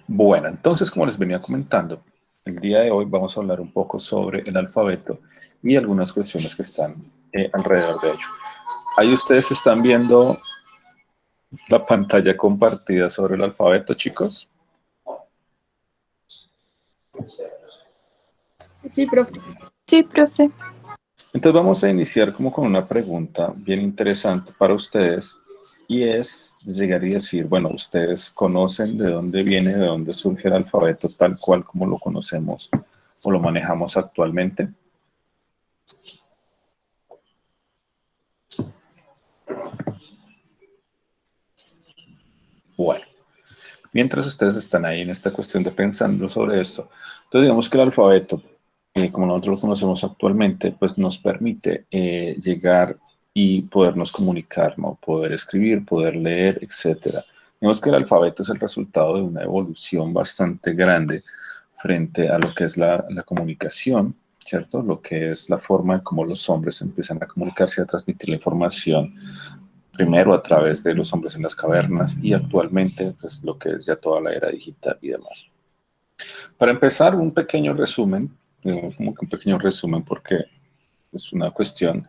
Bueno, entonces, como les venía comentando, el día de hoy vamos a hablar un poco sobre el alfabeto y algunas cuestiones que están alrededor de ello. Ahí ustedes están viendo la pantalla compartida sobre el alfabeto, chicos. Sí, profe. Sí, profe. Entonces vamos a iniciar como con una pregunta bien interesante para ustedes y es llegar y decir, bueno, ¿ustedes conocen de dónde viene, de dónde surge el alfabeto tal cual como lo conocemos o lo manejamos actualmente? Bueno, mientras ustedes están ahí en esta cuestión de pensando sobre esto, entonces digamos que el alfabeto, como nosotros lo conocemos actualmente, pues nos permite llegar y podernos comunicar, ¿no? Poder escribir, poder leer, etcétera. Digamos que el alfabeto es el resultado de una evolución bastante grande frente a lo que es la comunicación, ¿cierto? Lo que es la forma en cómo los hombres empiezan a comunicarse y a transmitir la información primero a través de los hombres en las cavernas y actualmente pues lo que es ya toda la era digital y demás. Para empezar, un pequeño resumen, como que un pequeño resumen porque es una cuestión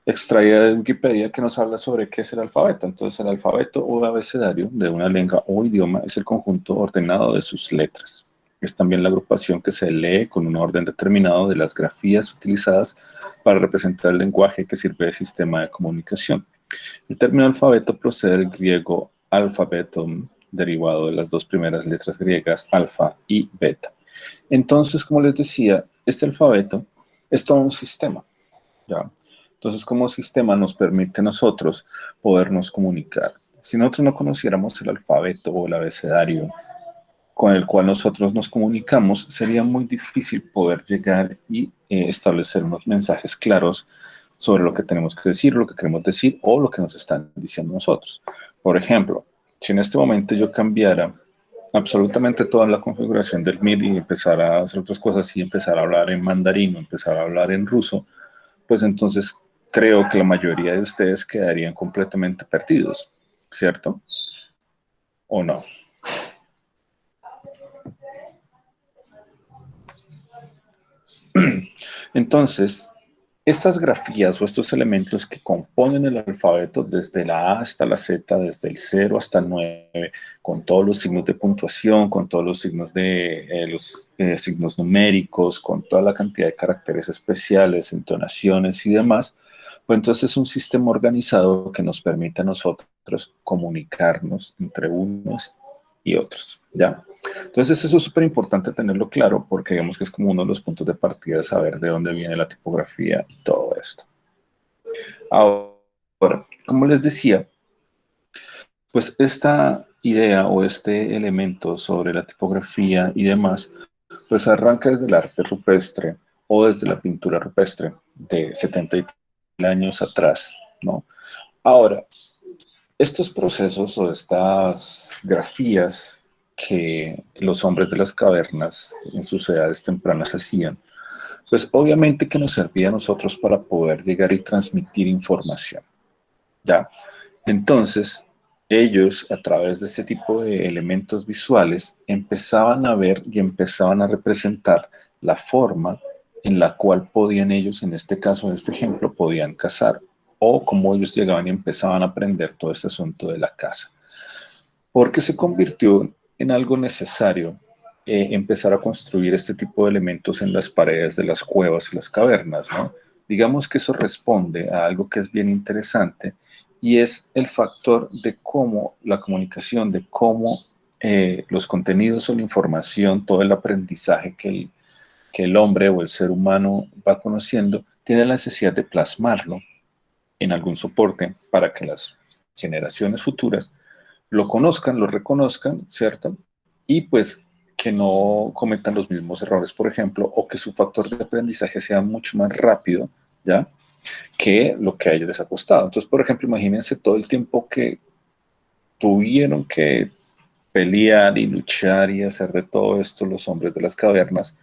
extraída de Wikipedia que nos habla sobre qué es el alfabeto. Entonces, el alfabeto o abecedario de una lengua o idioma es el conjunto ordenado de sus letras. Es también la agrupación que se lee con un orden determinado de las grafías utilizadas para representar el lenguaje que sirve de sistema de comunicación. El término alfabeto procede del griego alfabetum, derivado de las dos primeras letras griegas, alfa y beta. Entonces, como les decía, este alfabeto es todo un sistema, ¿ya? Entonces, como sistema nos permite a nosotros podernos comunicar. Si nosotros no conociéramos el alfabeto o el abecedario con el cual nosotros nos comunicamos, sería muy difícil poder llegar y establecer unos mensajes claros sobre lo que tenemos que decir, lo que queremos decir o lo que nos están diciendo nosotros. Por ejemplo, si en este momento yo cambiara absolutamente toda la configuración del MIDI y empezara a hacer otras cosas y empezar a hablar en mandarín o empezar a hablar en ruso, pues entonces creo que la mayoría de ustedes quedarían completamente perdidos, ¿cierto? ¿O no? Entonces, estas grafías o estos elementos que componen el alfabeto desde la A hasta la Z, desde el 0 hasta el 9, con todos los signos de puntuación, con todos los signos los signos numéricos, con toda la cantidad de caracteres especiales, entonaciones y demás, pues entonces es un sistema organizado que nos permite a nosotros comunicarnos entre unos y otros, ¿ya? Entonces eso es súper importante tenerlo claro porque vemos que es como uno de los puntos de partida de saber de dónde viene la tipografía y todo esto. Ahora, como les decía, pues esta idea o este elemento sobre la tipografía y demás, pues arranca desde el arte rupestre o desde la pintura rupestre de 70 años atrás, ¿no? Ahora, estos procesos o estas grafías que los hombres de las cavernas en sus edades tempranas hacían, pues obviamente que nos servía a nosotros para poder llegar y transmitir información, ¿ya? Entonces, ellos a través de este tipo de elementos visuales empezaban a ver y empezaban a representar la forma en la cual podían ellos, en este caso, en este ejemplo, podían cazar o cómo ellos llegaban y empezaban a aprender todo este asunto de la caza. Porque se convirtió en algo necesario empezar a construir este tipo de elementos en las paredes de las cuevas y las cavernas, ¿no? Digamos que eso responde a algo que es bien interesante y es el factor de cómo la comunicación, de cómo los contenidos o la información, todo el aprendizaje que el hombre o el ser humano va conociendo, tiene la necesidad de plasmarlo en algún soporte para que las generaciones futuras lo conozcan, lo reconozcan, ¿cierto? Y pues que no cometan los mismos errores, por ejemplo, o que su factor de aprendizaje sea mucho más rápido, ¿ya? Que lo que a ellos les ha costado. Entonces, por ejemplo, imagínense todo el tiempo que tuvieron que pelear y luchar y hacer de todo esto los hombres de las cavernas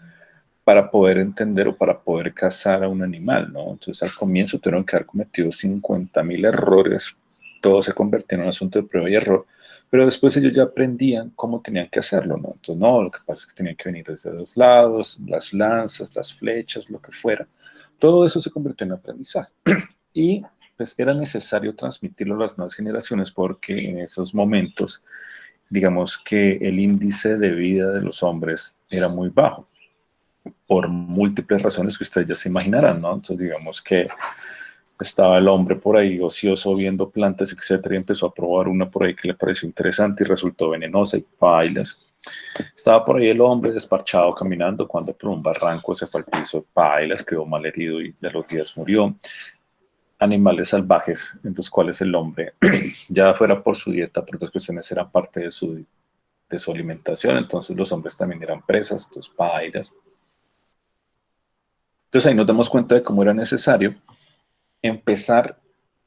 para poder entender o para poder cazar a un animal, ¿no? Entonces al comienzo tuvieron que haber cometido 50.000 errores, todo se convirtió en un asunto de prueba y error, pero después ellos ya aprendían cómo tenían que hacerlo, ¿no? Entonces, no, lo que pasa es que tenían que venir desde los lados, las lanzas, las flechas, lo que fuera. Todo eso se convirtió en aprendizaje. Y pues era necesario transmitirlo a las nuevas generaciones porque en esos momentos, digamos que el índice de vida de los hombres era muy bajo, por múltiples razones que ustedes ya se imaginarán, ¿no? Entonces, digamos que estaba el hombre por ahí ocioso viendo plantas, etcétera, y empezó a probar una por ahí que le pareció interesante y resultó venenosa y pailas. Estaba por ahí el hombre desparchado caminando cuando por un barranco se fue al piso, pailas, quedó mal herido y de los días murió. Animales salvajes en los cuales el hombre, ya fuera por su dieta, por otras cuestiones, era parte de su alimentación, entonces los hombres también eran presas, entonces pailas. Entonces ahí nos damos cuenta de cómo era necesario empezar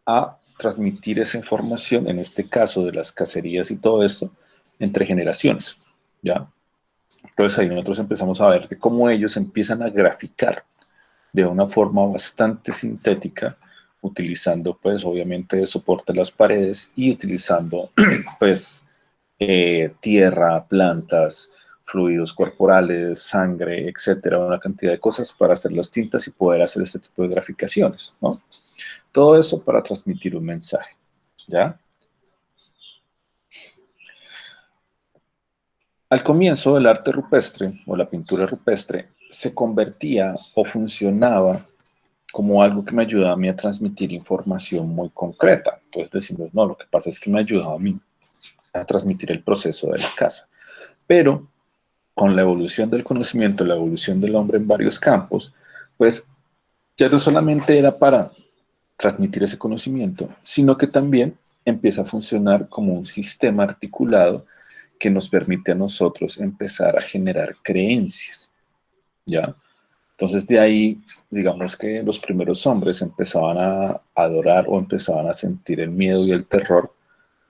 a transmitir esa información, en este caso de las cacerías y todo esto, entre generaciones, ¿ya? Entonces ahí nosotros empezamos a ver de cómo ellos empiezan a graficar de una forma bastante sintética, utilizando pues obviamente de soporte las paredes y utilizando pues tierra, plantas, fluidos corporales, sangre, etcétera, una cantidad de cosas para hacer las tintas y poder hacer este tipo de graficaciones, ¿no? Todo eso para transmitir un mensaje, ¿ya? Al comienzo, el arte rupestre o la pintura rupestre se convertía o funcionaba como algo que me ayudaba a mí a transmitir información muy concreta. Entonces decimos, no, lo que pasa es que me ayudaba a mí a transmitir el proceso de la casa. Pero con la evolución del conocimiento, la evolución del hombre en varios campos, pues ya no solamente era para transmitir ese conocimiento, sino que también empieza a funcionar como un sistema articulado que nos permite a nosotros empezar a generar creencias, ¿ya? Entonces de ahí, digamos que los primeros hombres empezaban a adorar o empezaban a sentir el miedo y el terror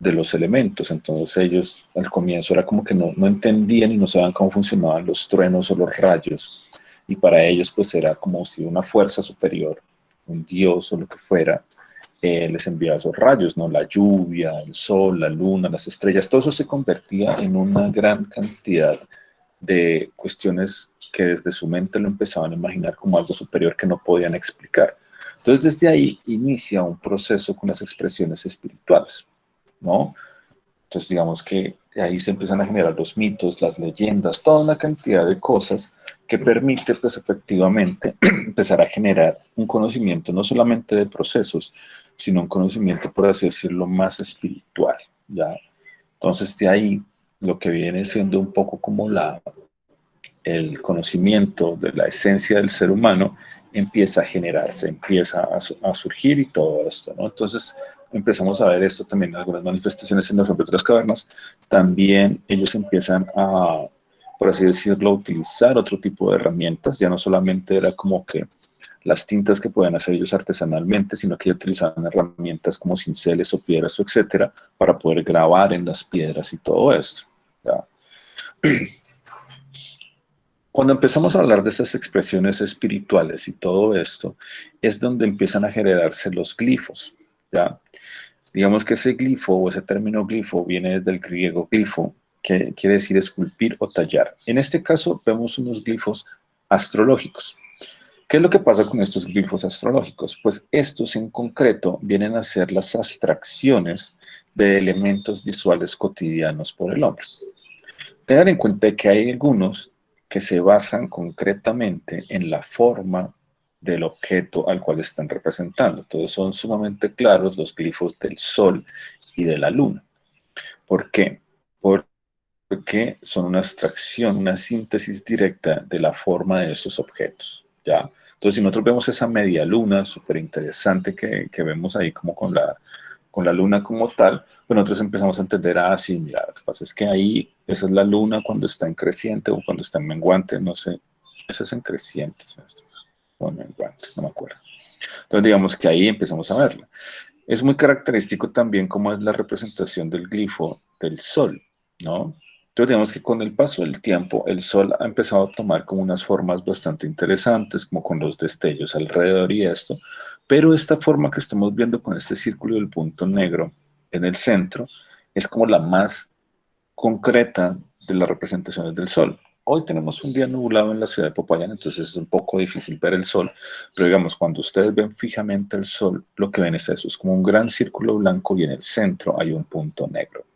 de los elementos. Entonces ellos al comienzo era como que no entendían y no sabían cómo funcionaban los truenos o los rayos. Y para ellos pues era como si una fuerza superior, un dios o lo que fuera, les enviaba esos rayos, ¿no? La lluvia, el sol, la luna, las estrellas, todo eso se convertía en una gran cantidad de cuestiones que desde su mente lo empezaban a imaginar como algo superior que no podían explicar. Entonces desde ahí inicia un proceso con las expresiones espirituales, ¿no? Entonces digamos que ahí se empiezan a generar los mitos, las leyendas, toda una cantidad de cosas que permite pues efectivamente empezar a generar un conocimiento no solamente de procesos, sino un conocimiento, por así decirlo, más espiritual, ¿ya? Entonces de ahí lo que viene siendo un poco como el conocimiento de la esencia del ser humano empieza a generarse, empieza a surgir y todo esto, ¿no? Entonces empezamos a ver esto también en algunas manifestaciones en los hombres de las cavernas. También ellos empiezan a, por así decirlo, a utilizar otro tipo de herramientas. Ya no solamente era como que las tintas que pueden hacer ellos artesanalmente, sino que ellos utilizaban herramientas como cinceles o piedras o etcétera para poder grabar en las piedras y todo esto, ¿ya? Cuando empezamos a hablar de esas expresiones espirituales y todo esto, es donde empiezan a generarse los glifos, ¿ya? Digamos que ese glifo o ese término glifo viene desde el griego glifo, que quiere decir esculpir o tallar. En este caso vemos unos glifos astrológicos. ¿Qué es lo que pasa con estos glifos astrológicos? Pues estos en concreto vienen a ser las abstracciones de elementos visuales cotidianos por el hombre. Tener en cuenta que hay algunos que se basan concretamente en la forma del objeto al cual están representando. Entonces son sumamente claros los glifos del sol y de la luna. ¿Por qué? Porque son una abstracción, una síntesis directa de la forma de esos objetos, ¿ya? Entonces, si nosotros vemos esa media luna súper interesante que vemos ahí como con la luna como tal, pues nosotros empezamos a entender, ah, sí, mira, lo que pasa es que ahí, esa es la luna cuando está en creciente o cuando está en menguante, no sé, eso es en creciente, ¿sabes? O en menguante, no me acuerdo. Entonces, digamos que ahí empezamos a verla. Es muy característico también cómo es la representación del glifo del sol, ¿no? Entonces, digamos que con el paso del tiempo, el sol ha empezado a tomar como unas formas bastante interesantes, como con los destellos alrededor y esto, pero esta forma que estamos viendo con este círculo del punto negro en el centro es como la más concreta de las representaciones del sol. Hoy tenemos un día nublado en la ciudad de Popayán, entonces es un poco difícil ver el sol, pero digamos, cuando ustedes ven fijamente el sol, lo que ven es eso, es como un gran círculo blanco y en el centro hay un punto negro.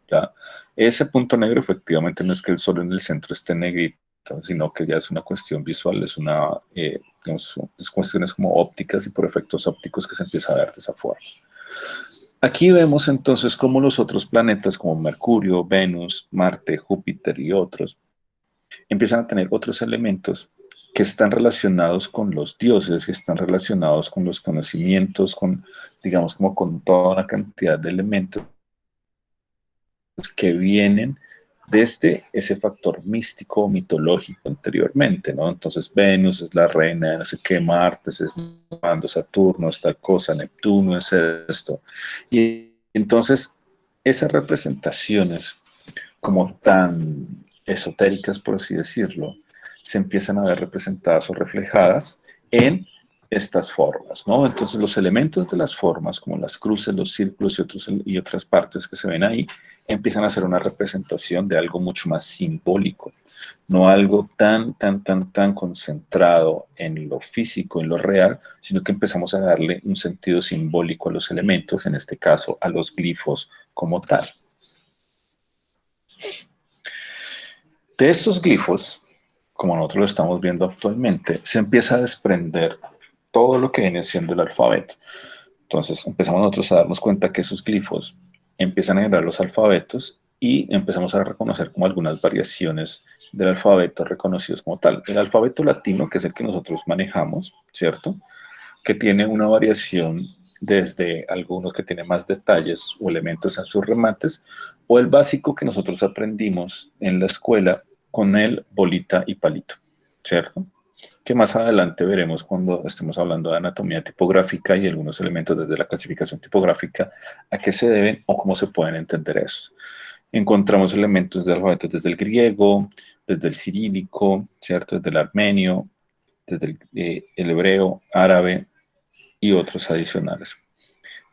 ¿Ya? Ese punto negro efectivamente no es que el sol en el centro esté negrito, sino que ya es una cuestión visual, es una, digamos, es cuestiones como ópticas y por efectos ópticos que se empieza a ver de esa forma. Aquí vemos entonces cómo los otros planetas como Mercurio, Venus, Marte, Júpiter y otros empiezan a tener otros elementos que están relacionados con los dioses, que están relacionados con los conocimientos, con, digamos, como con toda una cantidad de elementos que vienen desde ese factor místico o mitológico anteriormente, ¿no? Entonces Venus es la reina de no sé qué, Marte es cuando Saturno es tal cosa, Neptuno es esto. Y entonces esas representaciones como tan esotéricas, por así decirlo, se empiezan a ver representadas o reflejadas en estas formas, ¿no? Entonces los elementos de las formas, como las cruces, los círculos y otras partes que se ven ahí, empiezan a ser una representación de algo mucho más simbólico, no algo tan concentrado en lo físico, en lo real, sino que empezamos a darle un sentido simbólico a los elementos, en este caso a los glifos como tal. De estos glifos, como nosotros lo estamos viendo actualmente, se empieza a desprender todo lo que viene siendo el alfabeto. Entonces empezamos nosotros a darnos cuenta que esos glifos empiezan a generar los alfabetos y empezamos a reconocer como algunas variaciones del alfabeto reconocidos como tal. El alfabeto latino, que es el que nosotros manejamos, ¿cierto? Que tiene una variación desde algunos que tienen más detalles o elementos en sus remates, o el básico que nosotros aprendimos en la escuela con el bolita y palito, ¿cierto? Que más adelante veremos cuando estemos hablando de anatomía tipográfica y algunos elementos desde la clasificación tipográfica, a qué se deben o cómo se pueden entender eso. Encontramos elementos de alfabetos desde el griego, desde el cirílico, ¿cierto? Desde el armenio, desde el hebreo, árabe y otros adicionales.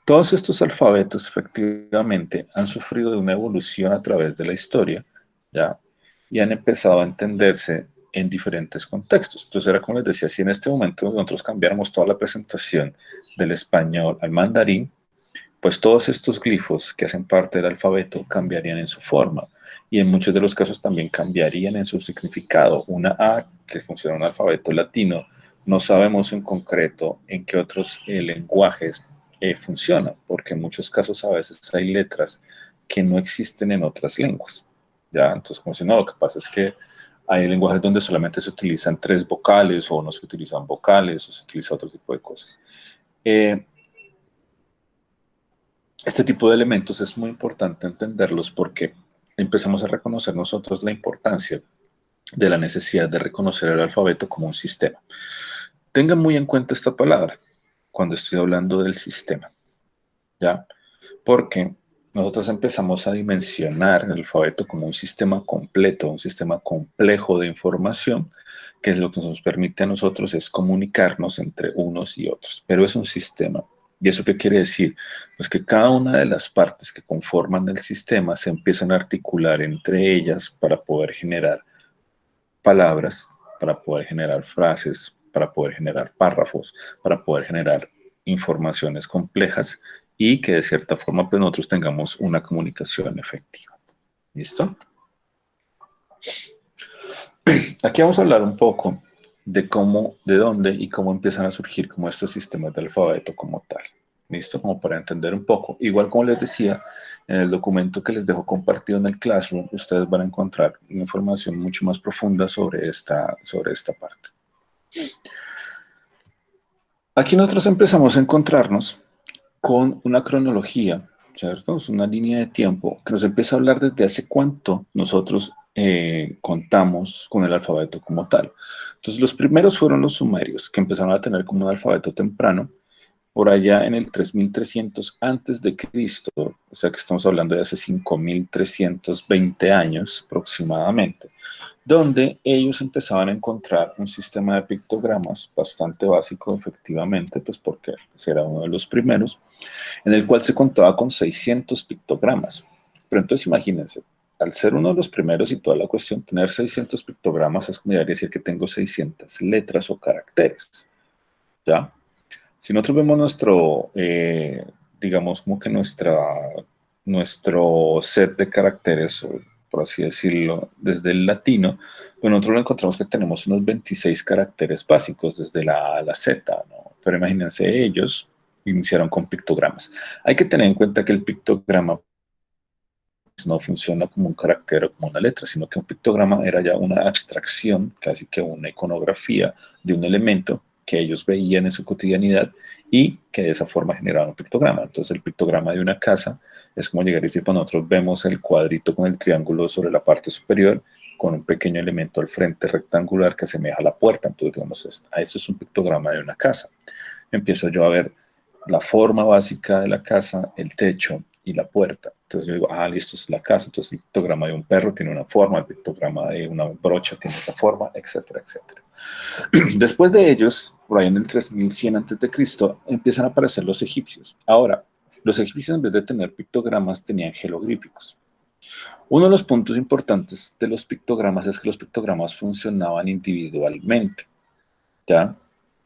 Todos estos alfabetos efectivamente han sufrido de una evolución a través de la historia, ¿ya? Y han empezado a entenderse en diferentes contextos. Entonces era como les decía, si en este momento nosotros cambiáramos toda la presentación del español al mandarín, pues todos estos glifos que hacen parte del alfabeto cambiarían en su forma y en muchos de los casos también cambiarían en su significado. Una A que funciona en un alfabeto latino, no sabemos en concreto en qué otros lenguajes funciona, porque en muchos casos a veces hay letras que no existen en otras lenguas. ¿Ya? Entonces, como si no, lo que pasa es que hay lenguajes donde solamente se utilizan 3 vocales o no se utilizan vocales o se utiliza otro tipo de cosas. Este tipo de elementos es muy importante entenderlos porque empezamos a reconocer nosotros la importancia de la necesidad de reconocer el alfabeto como un sistema. Tengan muy en cuenta esta palabra cuando estoy hablando del sistema, ¿ya? Porque nosotros empezamos a dimensionar el alfabeto como un sistema completo, un sistema complejo de información, que es lo que nos permite a nosotros es comunicarnos entre unos y otros, pero es un sistema. ¿Y eso qué quiere decir? Pues que cada una de las partes que conforman el sistema se empiezan a articular entre ellas para poder generar palabras, para poder generar frases, para poder generar párrafos, para poder generar informaciones complejas y que de cierta forma pues nosotros tengamos una comunicación efectiva. ¿Listo? Aquí vamos a hablar un poco de cómo, de dónde y cómo empiezan a surgir como estos sistemas de alfabeto como tal. ¿Listo? Como para entender un poco. Igual como les decía, en el documento que les dejo compartido en el Classroom, ustedes van a encontrar una información mucho más profunda sobre esta parte. Aquí nosotros empezamos a encontrarnos con una cronología, ¿cierto? Es una línea de tiempo que nos empieza a hablar desde hace cuánto nosotros contamos con el alfabeto como tal. Entonces, los primeros fueron los sumerios, que empezaron a tener como un alfabeto temprano, por allá en el 3300 antes de Cristo, o sea que estamos hablando de hace 5320 años aproximadamente, donde ellos empezaban a encontrar un sistema de pictogramas bastante básico, efectivamente, pues porque era uno de los primeros, en el cual se contaba con 600 pictogramas. Pero entonces imagínense, al ser uno de los primeros y toda la cuestión, tener 600 pictogramas es como decir que tengo 600 letras o caracteres, ¿ya? Si nosotros vemos digamos como que nuestro set de caracteres, o por así decirlo, desde el latino, pues nosotros lo encontramos que tenemos unos 26 caracteres básicos desde la A a la Z, ¿no? Pero imagínense, ellos iniciaron con pictogramas. Hay que tener en cuenta que el pictograma no funciona como un carácter o como una letra, sino que un pictograma era ya una abstracción, casi que una iconografía de un elemento que ellos veían en su cotidianidad y que de esa forma generaban un pictograma. Entonces el pictograma de una casa es como llegar y decir, cuando nosotros vemos el cuadrito con el triángulo sobre la parte superior, con un pequeño elemento al frente rectangular que asemeja a la puerta. Entonces digamos, esto es un pictograma de una casa. Empiezo yo a ver la forma básica de la casa, el techo y la puerta. Entonces yo digo, listo, es la casa. Entonces el pictograma de un perro tiene una forma, el pictograma de una brocha tiene otra forma, etcétera, etcétera. Después de ellos, por ahí en el 3100 a.C., empiezan a aparecer los egipcios. Ahora, los egipcios en vez de tener pictogramas tenían jeroglíficos. Uno de los puntos importantes de los pictogramas es que los pictogramas funcionaban individualmente, ¿ya?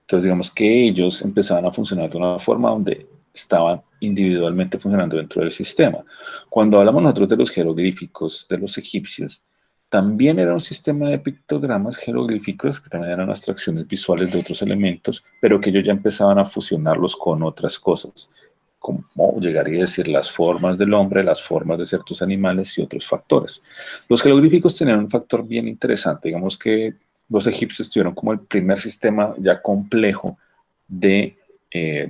Entonces, digamos que ellos empezaban a funcionar de una forma donde estaban individualmente funcionando dentro del sistema. Cuando hablamos nosotros de los jeroglíficos de los egipcios, también era un sistema de pictogramas jeroglíficos, que también eran abstracciones visuales de otros elementos, pero que ellos ya empezaban a fusionarlos con otras cosas, como llegaría a decir las formas del hombre, las formas de ciertos animales y otros factores. Los jeroglíficos tenían un factor bien interesante, digamos que los egipcios tuvieron como el primer sistema ya complejo de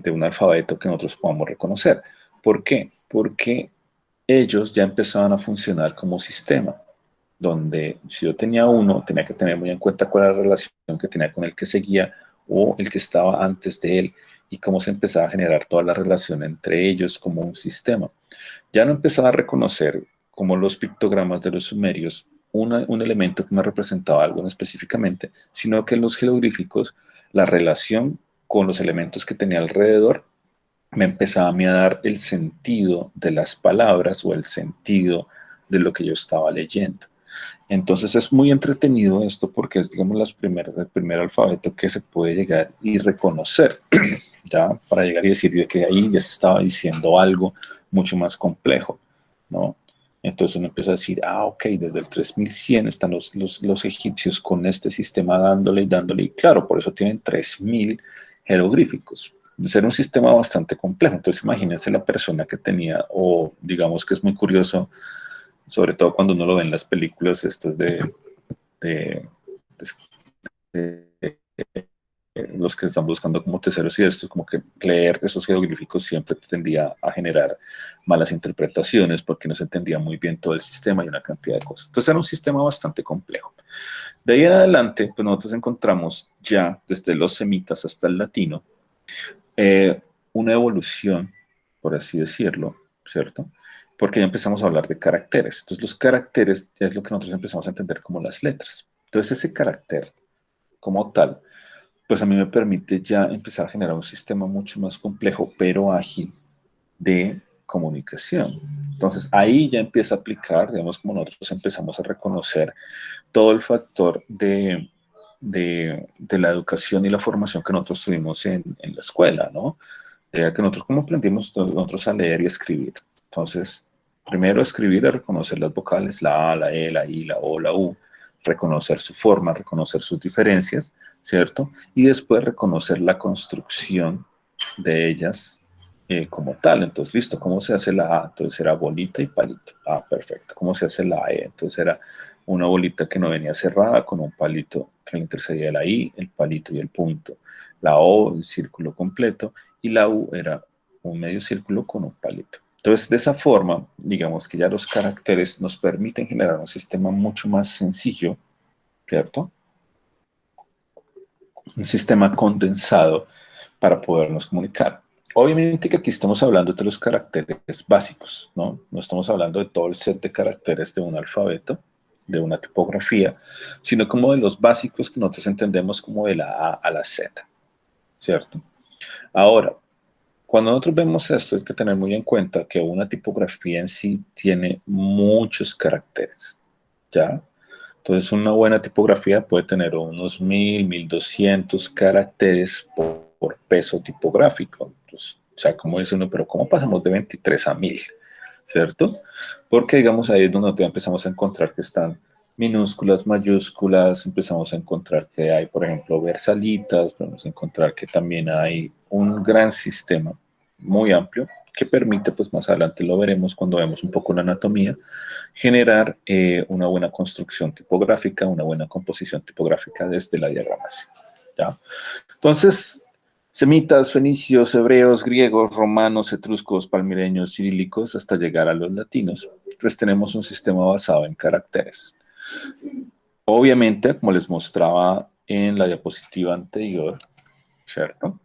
un alfabeto que nosotros podamos reconocer. ¿Por qué? Porque ellos ya empezaban a funcionar como sistema, donde si yo tenía uno, tenía que tener muy en cuenta cuál era la relación que tenía con el que seguía o el que estaba antes de él y cómo se empezaba a generar toda la relación entre ellos como un sistema. Ya no empezaba a reconocer como los pictogramas de los sumerios un elemento que me representaba algo específicamente, sino que en los jeroglíficos la relación con los elementos que tenía alrededor me empezaba a mí a dar el sentido de las palabras o el sentido de lo que yo estaba leyendo. Entonces es muy entretenido esto porque es, digamos, el primer alfabeto que se puede llegar y reconocer, ya para llegar y decir de que ahí ya se estaba diciendo algo mucho más complejo, ¿no? Entonces uno empieza a decir, ok, desde el 3100 están los egipcios con este sistema dándole y dándole, y claro, por eso tienen 3000 jeroglíficos. De ser un sistema bastante complejo. Entonces imagínense la persona que tenía, o digamos que es muy curioso, sobre todo cuando uno lo ve en las películas estas de, de los que están buscando como tesoros y esto, como que leer esos jeroglíficos siempre tendía a generar malas interpretaciones porque no se entendía muy bien todo el sistema y una cantidad de cosas. Entonces era un sistema bastante complejo. De ahí en adelante, pues nosotros encontramos ya desde los semitas hasta el latino eh, una evolución, por así decirlo, ¿cierto? Porque ya empezamos a hablar de caracteres. Entonces los caracteres ya es lo que nosotros empezamos a entender como las letras. Entonces ese carácter como tal, pues a mí me permite ya empezar a generar un sistema mucho más complejo, pero ágil de comunicación. Entonces ahí ya empieza a aplicar, digamos, como nosotros empezamos a reconocer todo el factor de la educación y la formación que nosotros tuvimos en la escuela, ¿no? Que nosotros cómo aprendimos nosotros a leer y escribir. Entonces, primero escribir es reconocer las vocales, la A, la E, la I, la O, la U, reconocer su forma, reconocer sus diferencias, ¿cierto? Y después reconocer la construcción de ellas como tal. Entonces, listo, ¿cómo se hace la A? Entonces era bolita y palito. Perfecto. ¿Cómo se hace la E? Entonces era una bolita que no venía cerrada con un palito que le intercedía la I, el palito y el punto. La O, el círculo completo, y la U era un medio círculo con un palito. Entonces, de esa forma, digamos que ya los caracteres nos permiten generar un sistema mucho más sencillo, ¿cierto? Un sistema condensado para podernos comunicar. Obviamente que aquí estamos hablando de los caracteres básicos, ¿no? No estamos hablando de todo el set de caracteres de un alfabeto, de una tipografía, sino como de los básicos que nosotros entendemos como de la A a la Z, ¿cierto? Ahora, Cuando nosotros vemos esto, hay que tener muy en cuenta que una tipografía en sí tiene muchos caracteres, ¿ya? Entonces, una buena tipografía puede tener unos 1.000, 1.200 caracteres por peso tipográfico. Entonces, o sea, como dice uno, pero ¿cómo pasamos de 23 a 1.000? ¿Cierto? Porque, digamos, ahí es donde nosotros empezamos a encontrar que están minúsculas, mayúsculas, empezamos a encontrar que hay, por ejemplo, versalitas, podemos encontrar que también hay un gran sistema muy amplio que permite, pues más adelante lo veremos cuando vemos un poco la anatomía, generar una buena construcción tipográfica, una buena composición tipográfica desde la diagramación. ¿Ya? Entonces, semitas, fenicios, hebreos, griegos, romanos, etruscos, palmireños, cirílicos, hasta llegar a los latinos, pues tenemos un sistema basado en caracteres. Obviamente, como les mostraba en la diapositiva anterior, ¿cierto?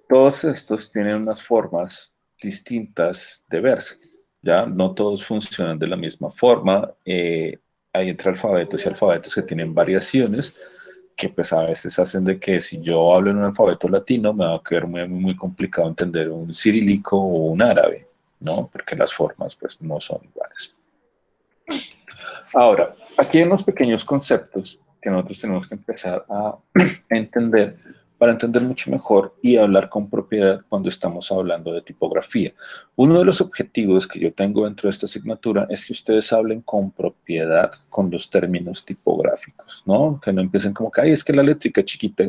Todos estos tienen unas formas distintas de verse, ¿ya? No todos funcionan de la misma forma. Hay entre alfabetos y alfabetos que tienen variaciones que pues a veces hacen de que si yo hablo en un alfabeto latino me va a quedar muy complicado entender un cirílico o un árabe, ¿no? Porque las formas pues no son iguales. Ahora, aquí hay unos pequeños conceptos que nosotros tenemos que empezar a entender para entender mucho mejor y hablar con propiedad cuando estamos hablando de tipografía. Uno de los objetivos que yo tengo dentro de esta asignatura es que ustedes hablen con propiedad con los términos tipográficos, ¿no? Que no empiecen como que, ay, es que la letrica chiquita,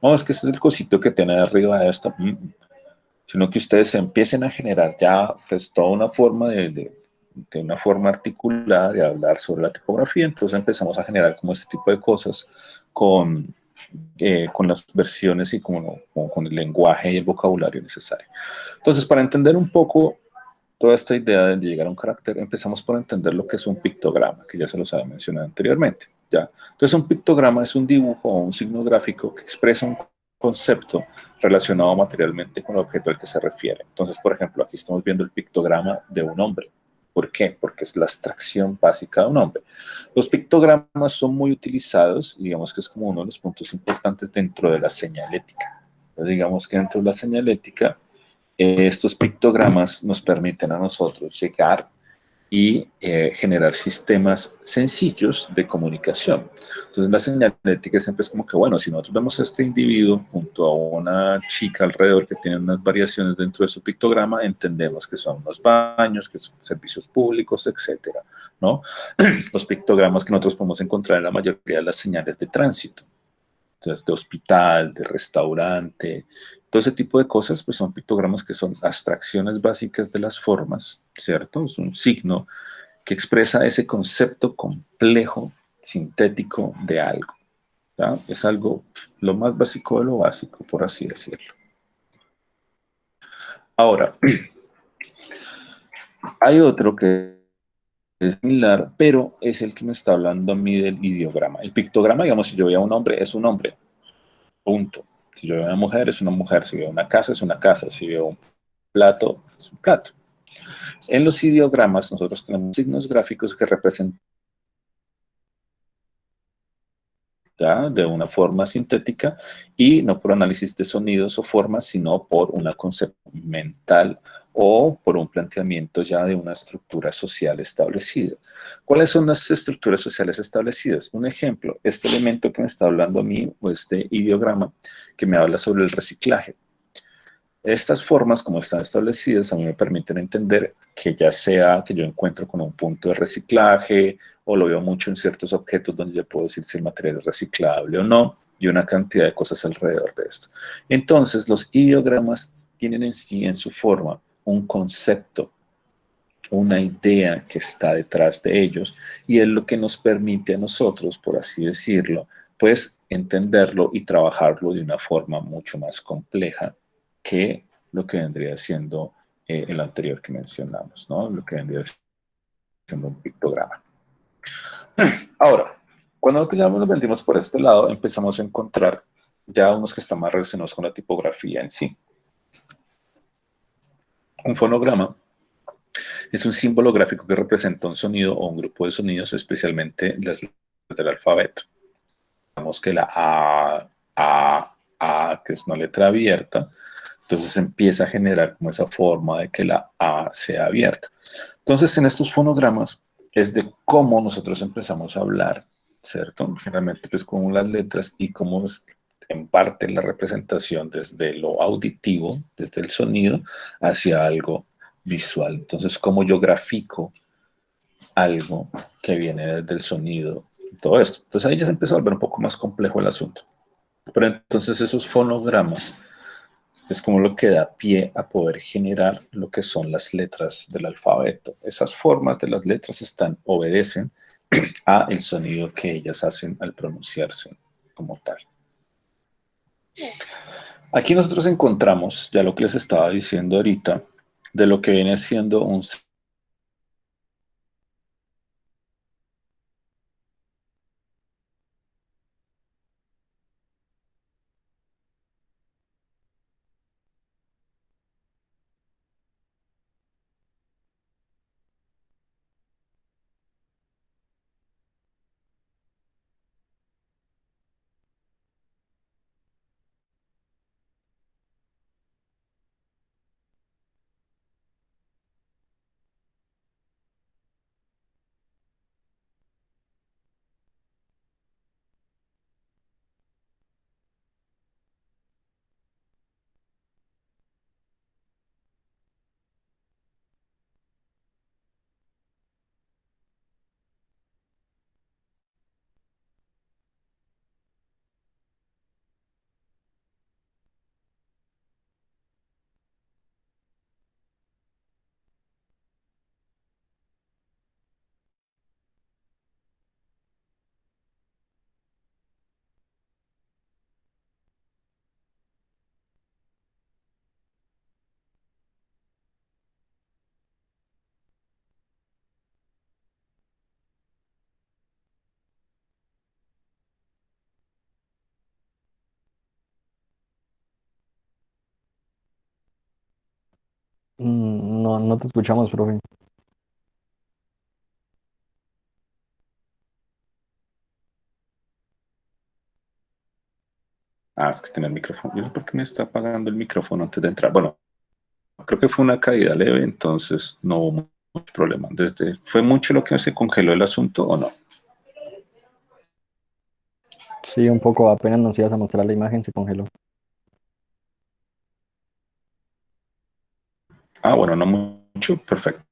no, es que ese es el cosito que tiene arriba de esto, sino que ustedes empiecen a generar ya pues toda una forma de una forma articulada de hablar sobre la tipografía. Entonces empezamos a generar como este tipo de cosas con las versiones y con el lenguaje y el vocabulario necesario. Entonces, para entender un poco toda esta idea de llegar a un carácter, empezamos por entender lo que es un pictograma, que ya se los había mencionado anteriormente. ¿Ya? Entonces, un pictograma es un dibujo o un signo gráfico que expresa un concepto relacionado materialmente con el objeto al que se refiere. Entonces, por ejemplo, aquí estamos viendo el pictograma de un hombre. ¿Por qué? Porque es la abstracción básica de un hombre. Los pictogramas son muy utilizados, digamos que es como uno de los puntos importantes dentro de la señalética. Entonces, digamos que dentro de la señalética, estos pictogramas nos permiten a nosotros llegar y generar sistemas sencillos de comunicación. Entonces la señalética siempre es como que, bueno, si nosotros vemos a este individuo junto a una chica alrededor que tiene unas variaciones dentro de su pictograma, entendemos que son unos baños, que son servicios públicos, etcétera, ¿no? Los pictogramas que nosotros podemos encontrar en la mayoría de las señales de tránsito. Entonces, de hospital, de restaurante, todo ese tipo de cosas, pues son pictogramas que son abstracciones básicas de las formas, ¿cierto? Es un signo que expresa ese concepto complejo, sintético de algo. ¿Ya? Es algo lo más básico de lo básico, por así decirlo. Ahora, hay otro que es similar, pero es el que me está hablando a mí del ideograma. El pictograma, digamos, si yo veo a un hombre, es un hombre. Punto. Si yo veo a una mujer, es una mujer. Si veo una casa, es una casa. Si veo un plato, es un plato. En los ideogramas nosotros tenemos signos gráficos que representan de una forma sintética y no por análisis de sonidos o formas, sino por una concepción mental o por un planteamiento ya de una estructura social establecida. ¿Cuáles son las estructuras sociales establecidas? Un ejemplo, este elemento que me está hablando a mí, o este ideograma que me habla sobre el reciclaje. Estas formas, como están establecidas, a mí me permiten entender que ya sea que yo encuentro con un punto de reciclaje o lo veo mucho en ciertos objetos donde yo puedo decir si el material es reciclable o no, y una cantidad de cosas alrededor de esto. Entonces, los ideogramas tienen en sí, en su forma, un concepto, una idea que está detrás de ellos y es lo que nos permite a nosotros, por así decirlo, pues entenderlo y trabajarlo de una forma mucho más compleja que lo que vendría siendo el anterior que mencionamos, ¿no? Lo que vendría siendo un pictograma. Ahora, cuando ya nos vendimos por este lado, empezamos a encontrar ya unos que están más relacionados con la tipografía en sí. Un fonograma es un símbolo gráfico que representa un sonido o un grupo de sonidos, especialmente las letras del alfabeto. Digamos que la A, que es una letra abierta, entonces empieza a generar como esa forma de que la A sea abierta. Entonces, en estos fonogramas es de cómo nosotros empezamos a hablar, ¿cierto? Generalmente, pues, con las letras y cómo es en parte la representación desde lo auditivo, desde el sonido, hacia algo visual. Entonces, cómo yo grafico algo que viene desde el sonido y todo esto. Entonces, ahí ya se empezó a volver un poco más complejo el asunto. Pero entonces esos fonogramas es como lo que da pie a poder generar lo que son las letras del alfabeto. Esas formas de las letras obedecen a el sonido que ellas hacen al pronunciarse como tal. Aquí nosotros encontramos, ya lo que les estaba diciendo ahorita, de lo que viene siendo un... No, no te escuchamos, profe. Ah, es que tiene el micrófono. Yo no sé por qué me está apagando el micrófono antes de entrar. Bueno, creo que fue una caída leve, entonces no hubo mucho problema. ¿Fue mucho lo que se congeló el asunto o no? Sí, un poco, apenas nos ibas a mostrar la imagen, se congeló. Ah, bueno, no mucho, perfecto.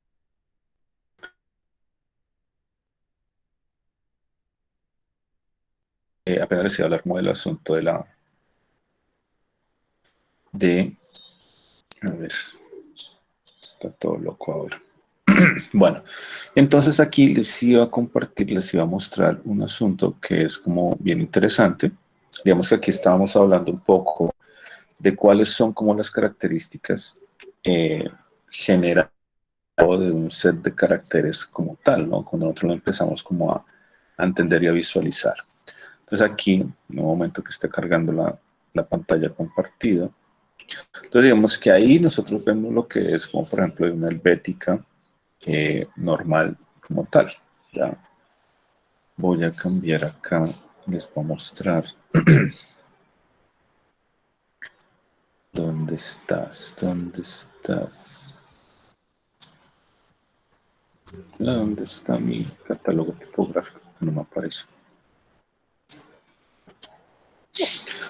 Apenas les iba a hablar como del asunto de, a ver, está todo loco ahora. Bueno, entonces aquí les iba a compartir, les iba a mostrar un asunto que es como bien interesante. Digamos que aquí estábamos hablando un poco de cuáles son como las características generales de un set de caracteres como tal, ¿no? Cuando nosotros lo empezamos como a entender y a visualizar. Entonces aquí, en un momento que esté cargando la pantalla compartida, entonces digamos que ahí nosotros vemos lo que es como por ejemplo una helvética normal como tal. Ya voy a cambiar acá, les voy a mostrar dónde estás, dónde estás, dónde está mi catálogo tipográfico, que no me aparece.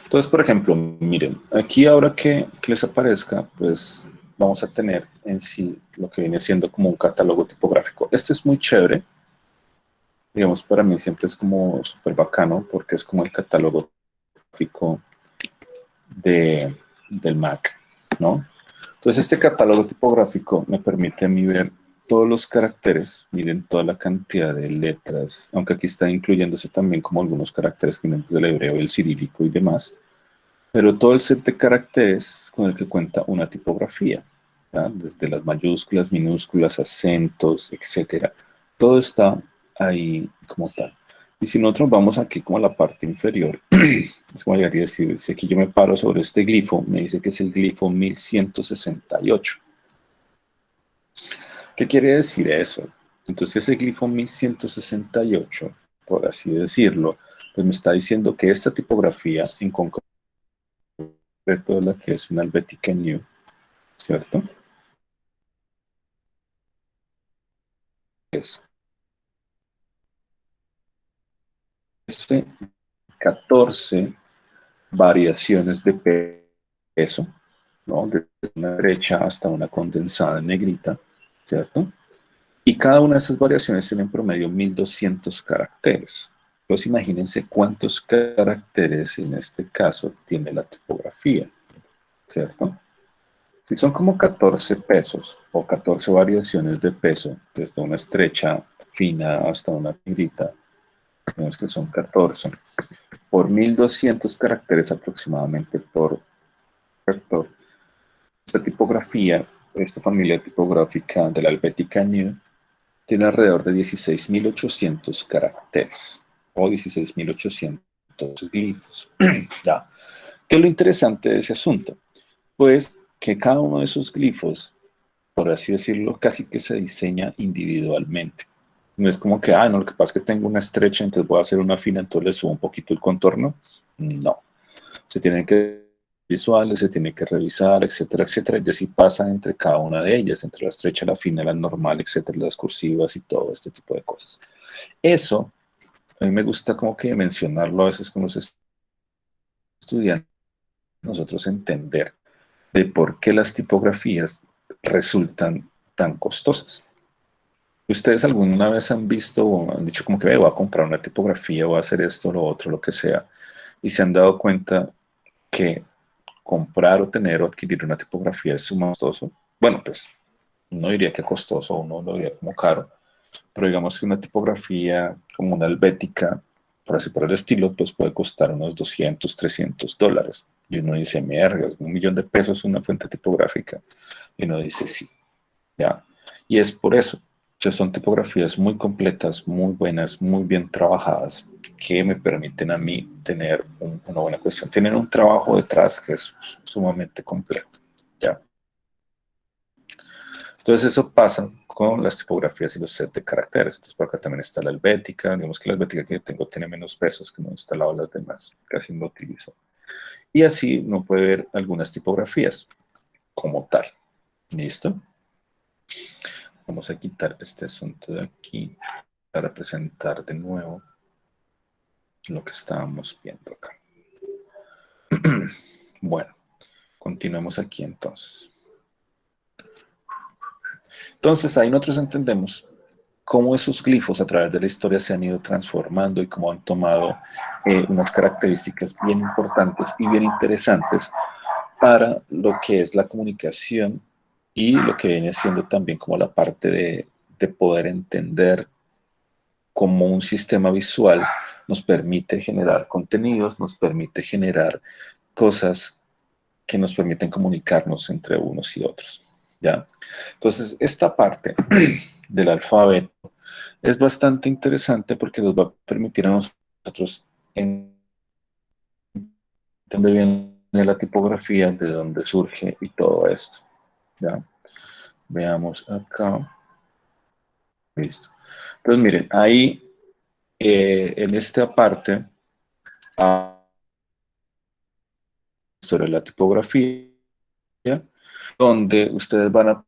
Entonces, por ejemplo, miren, aquí ahora que les aparezca, pues vamos a tener en sí lo que viene siendo como un catálogo tipográfico. Este es muy chévere, digamos, para mí siempre es como súper bacano porque es como el catálogo gráfico del Mac, ¿no? Entonces, este catálogo tipográfico me permite a mí ver todos los caracteres, miren toda la cantidad de letras, aunque aquí está incluyéndose también como algunos caracteres que vienen del hebreo, el cirílico y demás. Pero todo el set de caracteres con el que cuenta una tipografía, ¿ya? Desde las mayúsculas, minúsculas, acentos, etcétera. Todo está ahí como tal. Y si nosotros vamos aquí como a la parte inferior, es como llegaría a decir, si aquí yo me paro sobre este glifo, me dice que es el glifo 1168. ¿Qué quiere decir eso? Entonces ese glifo 1168, por así decirlo, pues me está diciendo que esta tipografía en concreto concreto de la que es una Helvetica New, ¿cierto? Es 14 variaciones de peso, ¿no? Desde una derecha hasta una condensada en negrita, ¿cierto? Y cada una de esas variaciones tiene en promedio 1200 caracteres. Pues imagínense cuántos caracteres en este caso tiene la tipografía, ¿cierto? Si son como 14 pesos o 14 variaciones de peso, desde una estrecha, fina hasta una negrita, tenemos que son 14 por 1200 caracteres aproximadamente por vector. Esta tipografía, esta familia tipográfica de la Helvetica New, tiene alrededor de 16.800 caracteres o 16.800 glifos. Ya. ¿Qué es lo interesante de ese asunto? Pues que cada uno de esos glifos, por así decirlo, casi que se diseña individualmente. No es como que, no, lo que pasa es que tengo una estrecha, entonces voy a hacer una fina, entonces le subo un poquito el contorno. No. Se tienen que visuales, se tiene que revisar, etcétera, etcétera, y así pasa entre cada una de ellas, entre la estrecha, la fina, la normal, etcétera, las cursivas y todo este tipo de cosas. Eso, a mí me gusta como que mencionarlo a veces con los estudiantes, nosotros entender de por qué las tipografías resultan tan costosas. ¿Ustedes alguna vez han visto o han dicho como que voy a comprar una tipografía, voy a hacer esto, lo otro, lo que sea, y se han dado cuenta que comprar o tener o adquirir una tipografía es sumamente costoso? Bueno, pues no diría que costoso, uno lo diría como caro, pero digamos que una tipografía como una helvética, por así por el estilo, pues puede costar unos 200, $300. Y uno dice, mierda, 1.000.000 de pesos una fuente tipográfica. Y uno dice, sí, ya. Y es por eso, que son tipografías muy completas, muy buenas, muy bien trabajadas, que me permiten a mí tener una buena cuestión. Tienen un trabajo detrás que es sumamente complejo, ya. Entonces eso pasa con las tipografías y los sets de caracteres. Entonces por acá también está la helvética. Digamos que la helvética que yo tengo tiene menos pesos que no he instalado las demás. Casi no utilizo. Y así uno puede ver algunas tipografías como tal. ¿Listo? Vamos a quitar este asunto de aquí para presentar de nuevo lo que estábamos viendo acá. Bueno, continuemos aquí entonces. Entonces ahí nosotros entendemos cómo esos glifos a través de la historia se han ido transformando y cómo han tomado unas características bien importantes y bien interesantes para lo que es la comunicación y lo que viene siendo también como la parte de poder entender cómo un sistema visual nos permite generar contenidos, nos permite generar cosas que nos permiten comunicarnos entre unos y otros, ¿ya? Entonces, esta parte del alfabeto es bastante interesante porque nos va a permitir a nosotros entender bien la tipografía, de dónde surge y todo esto, ¿ya? Veamos acá. Listo. Entonces, miren, ahí en esta parte, sobre la tipografía, donde ustedes van a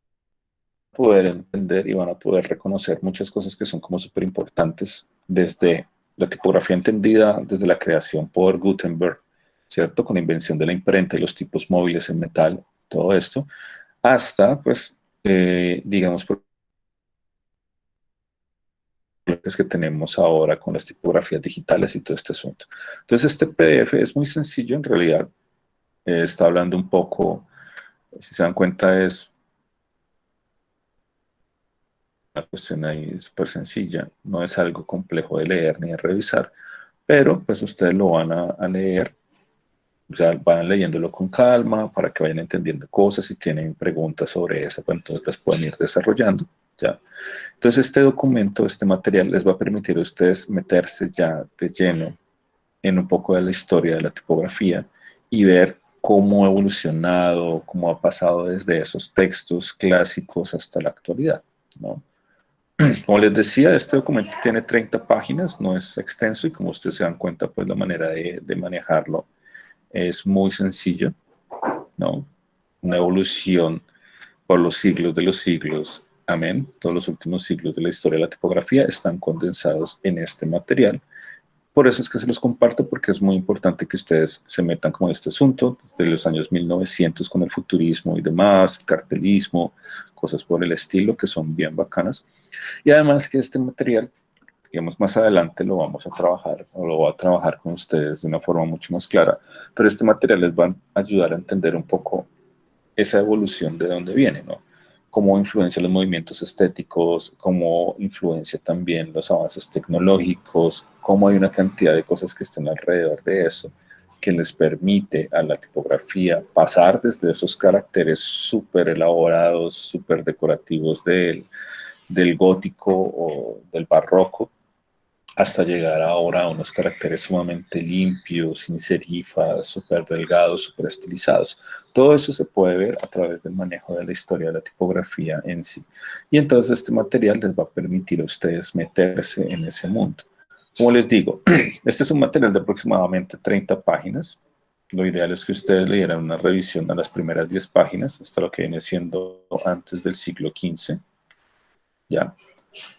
poder entender y van a poder reconocer muchas cosas que son como súper importantes desde la tipografía entendida, desde la creación por Gutenberg, ¿cierto? Con la invención de la imprenta y los tipos móviles en metal, todo esto, hasta, pues, digamos, problemas que tenemos ahora con las tipografías digitales y todo este asunto. Entonces, este PDF es muy sencillo en realidad. Está hablando un poco, si se dan cuenta, es una cuestión ahí súper sencilla, no es algo complejo de leer ni de revisar, pero pues ustedes lo van a leer, o sea, van leyéndolo con calma para que vayan entendiendo cosas. Si tienen preguntas sobre eso, pues entonces las pueden ir desarrollando, ¿ya? Entonces este documento, este material les va a permitir a ustedes meterse ya de lleno en un poco de la historia de la tipografía y ver cómo ha evolucionado, cómo ha pasado desde esos textos clásicos hasta la actualidad, ¿no? Como les decía, este documento tiene 30 páginas, no es extenso y como ustedes se dan cuenta, pues la manera de manejarlo es muy sencillo. ¿no? Una evolución por los siglos de los siglos. Amén. Todos los últimos siglos de la historia de la tipografía están condensados en este material. Por eso es que se los comparto, porque es muy importante que ustedes se metan con este asunto desde los años 1900 con el futurismo y demás, cartelismo, cosas por el estilo que son bien bacanas. Y además que este material, digamos, más adelante lo vamos a trabajar o lo voy a trabajar con ustedes de una forma mucho más clara, pero este material les va a ayudar a entender un poco esa evolución de dónde viene, ¿no? Cómo influencia los movimientos estéticos, cómo influencia también los avances tecnológicos, cómo hay una cantidad de cosas que están alrededor de eso, que les permite a la tipografía pasar desde esos caracteres súper elaborados, súper decorativos del gótico o del barroco, hasta llegar ahora a unos caracteres sumamente limpios, sin serifas, súper delgados, súper estilizados. Todo eso se puede ver a través del manejo de la historia de la tipografía en sí. Y entonces este material les va a permitir a ustedes meterse en ese mundo. Como les digo, este es un material de aproximadamente 30 páginas. Lo ideal es que ustedes le dieran una revisión a las primeras 10 páginas, hasta lo que viene siendo antes del siglo XV, ¿ya?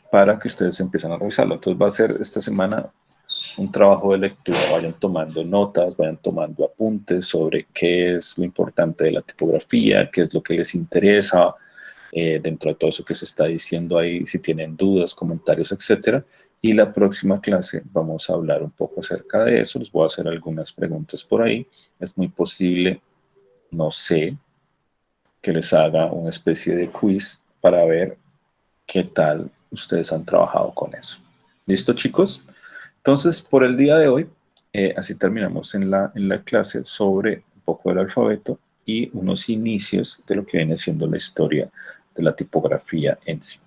Para que ustedes empiecen a revisarlo. Entonces va a ser esta semana un trabajo de lectura, vayan tomando notas, vayan tomando apuntes sobre qué es lo importante de la tipografía, qué es lo que les interesa, dentro de todo eso que se está diciendo ahí, si tienen dudas, comentarios, etcétera. Y la próxima clase vamos a hablar un poco acerca de eso, les voy a hacer algunas preguntas por ahí. Es muy posible, no sé, que les haga una especie de quiz para ver qué tal ustedes han trabajado con eso. ¿Listo, chicos? Entonces, por el día de hoy, así terminamos en la clase sobre un poco del alfabeto y unos inicios de lo que viene siendo la historia de la tipografía en sí.